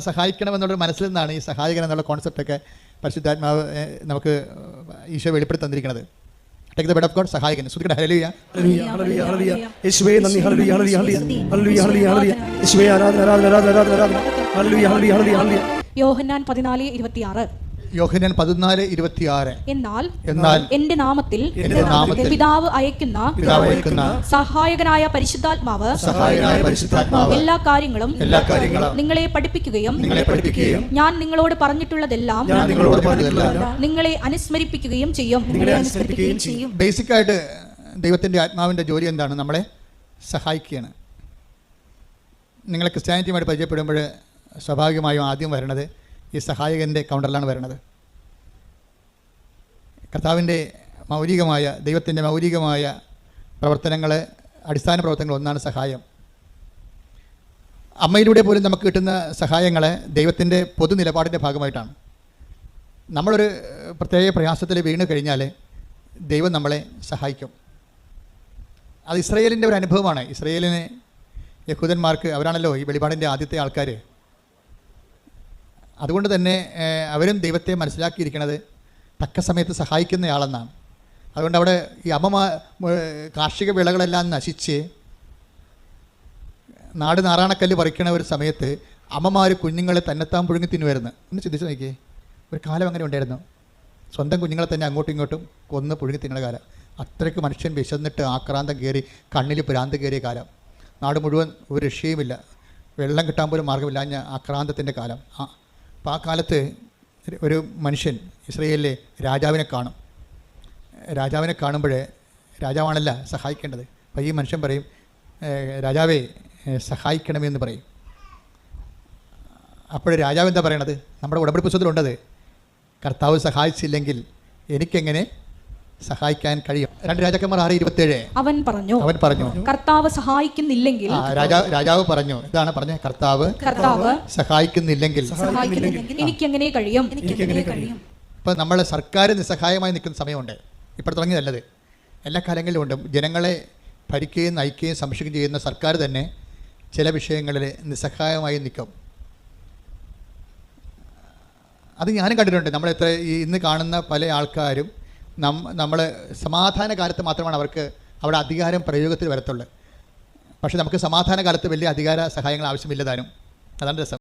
സഹായിക്കണമെന്നുള്ള മനസ്സിൽ നിന്നാണ് ഈ സഹായകൻ എന്നുള്ള കോൺസെപ്റ്റൊക്കെ പരിശുദ്ധാത്മാവ് നമുക്ക് ഈശോ വെളിപ്പെടുത്തി തന്നിരിക്കുന്നത്. Take the bed of God, സഹായകൻ. സ്തുതിക്കട്ടെ. ഹല്ലേലൂയ. Hallelujah hallelujah. യേശുവേ നന്ദി. Hallelujah hallelujah hallelujah hallelujah hallelujah. യേശുവേ ആരാധന ആരാധന ആരാധന ആരാധന. Hallelujah hallelujah hallelujah hallelujah. Yohannan 14:26. Yohannan 14:26. എന്നാൽ എന്റെ നാമത്തിൽ പിതാവ് അയക്കുന്ന സഹായകനായ പരിശുദ്ധാത്മാവ് എല്ലാ കാര്യങ്ങളും നിങ്ങളെ പഠിപ്പിക്കുകയും ഞാൻ നിങ്ങളോട് പറഞ്ഞിട്ടുള്ളതെല്ലാം നിങ്ങളെ അനുസ്മരിപ്പിക്കുകയും ചെയ്യും. ബേസിക് ആയിട്ട് ദൈവത്തിന്റെ ആത്മാവിന്റെ ജോലി എന്താണ്? നമ്മളെ സഹായിക്കുകയാണ്. നിങ്ങളെ ക്രിസ്ത്യാനിറ്റിയുമായിട്ട് പരിചയപ്പെടുമ്പോൾ സ്വാഭാവികമായും ആദ്യം വരണത് ഈ സഹായകൻ്റെ കൗണ്ടറിലാണ് വരുന്നത്. കർത്താവിൻ്റെ മൗലികമായ ദൈവത്തിൻ്റെ മൗലികമായ പ്രവർത്തനങ്ങളെ അടിസ്ഥാന പ്രവർത്തനങ്ങൾ ഒന്നാണ് സഹായം. അമ്മയിലൂടെ പോലും നമുക്ക് കിട്ടുന്ന സഹായങ്ങളെ ദൈവത്തിൻ്റെ പൊതു നിലപാടിൻ്റെ ഭാഗമായിട്ടാണ്. നമ്മളൊരു പ്രത്യേക പ്രയാസത്തിൽ വീണ് കഴിഞ്ഞാൽ ദൈവം നമ്മളെ സഹായിക്കും. അത് ഇസ്രയേലിൻ്റെ ഒരു അനുഭവമാണ്. ഇസ്രയേലിന് യഹൂദന്മാർക്ക് അവരാണല്ലോ ഈ വെളിപാടിൻ്റെ ആദ്യത്തെ ആൾക്കാർ. അതുകൊണ്ട് തന്നെ അവരും ദൈവത്തെ മനസ്സിലാക്കിയിരിക്കുന്നത് തക്ക സമയത്ത് സഹായിക്കുന്നയാളെന്നാണ്. അതുകൊണ്ട് അവിടെ ഈ കാർഷിക വിളകളെല്ലാം നശിച്ച് നാട് നാറാണക്കല്ല് പറിക്കണ ഒരു സമയത്ത് അമ്മമാർ കുഞ്ഞുങ്ങളെ തന്നെത്താൻ പുഴുങ്ങി തിന്നുമായിരുന്നു. ഒന്ന് ചിന്തിച്ച് നോക്കിയേ, ഒരു കാലം അങ്ങനെ ഉണ്ടായിരുന്നു. സ്വന്തം കുഞ്ഞുങ്ങളെ തന്നെ അങ്ങോട്ടും ഇങ്ങോട്ടും കൊന്ന് പുഴുങ്ങി തിന്നുന്ന കാലം. അത്രയ്ക്ക് മനുഷ്യൻ വിശന്നിട്ട് ആക്രാന്തം കയറി കണ്ണിൽ ഭ്രാന്ത് കയറിയ കാലം. നാട് മുഴുവൻ ഒരു രക്ഷയുമില്ല, വെള്ളം കിട്ടാൻ പോലും മാർഗമില്ല, ആക്രാന്തത്തിൻ്റെ കാലം. അപ്പോൾ ആ കാലത്ത് ഒരു മനുഷ്യൻ ഇസ്രയേലിലെ രാജാവിനെ കാണും. രാജാവിനെ കാണുമ്പോൾ രാജാവാണല്ല സഹായിക്കേണ്ടത്. അപ്പോൾ ഈ മനുഷ്യൻ പറയും, രാജാവേ സഹായിക്കണമെന്ന് പറയും. അപ്പോൾ രാജാവ് എന്താ പറയണത്? നമ്മുടെ ഉടമ്പടി പുസ്തകത്തിലുണ്ടത്. കർത്താവ് സഹായിച്ചില്ലെങ്കിൽ എനിക്കെങ്ങനെ സഹായിക്കാൻ കഴിയും? 2 രാജാക്കന്മാർ 6:27. അവൻ പറഞ്ഞു കർത്താവ് സഹായിക്കുന്നില്ലെങ്കിൽ. രാജാവ് പറഞ്ഞു, ഇതാണ് പറഞ്ഞത്, കർത്താവ് സഹായിക്കുന്നില്ലെങ്കിൽ എനിക്കെങ്ങനെ കഴിയും? ഇപ്പം നമ്മൾ സർക്കാർ നിസ്സഹായമായി നിൽക്കുന്ന സമയമുണ്ട്. ഇപ്പോൾ തുടങ്ങിയതല്ലത്, എല്ലാ കാലങ്ങളിലും ഉണ്ട്. ജനങ്ങളെ ഭരിക്കുകയും നയിക്കുകയും സംരക്ഷിക്കുകയും ചെയ്യുന്ന സർക്കാർ തന്നെ ചില വിഷയങ്ങളിൽ നിസ്സഹായമായി നിൽക്കും. അത് ഞാനും കണ്ടിട്ടുണ്ട്. നമ്മളെത്ര ഇന്ന് കാണുന്ന പല ആൾക്കാരും നമ്മൾ സമാധാന കാലത്ത് മാത്രമാണ് അവർക്ക് അവിടെ അധികാരം പ്രയോഗത്തിൽ വരത്തുള്ളൂ. പക്ഷേ നമുക്ക് സമാധാന കാലത്ത് വലിയ അധികാര സഹായങ്ങൾ ആവശ്യമില്ലതാനും. അതാണ് രസം.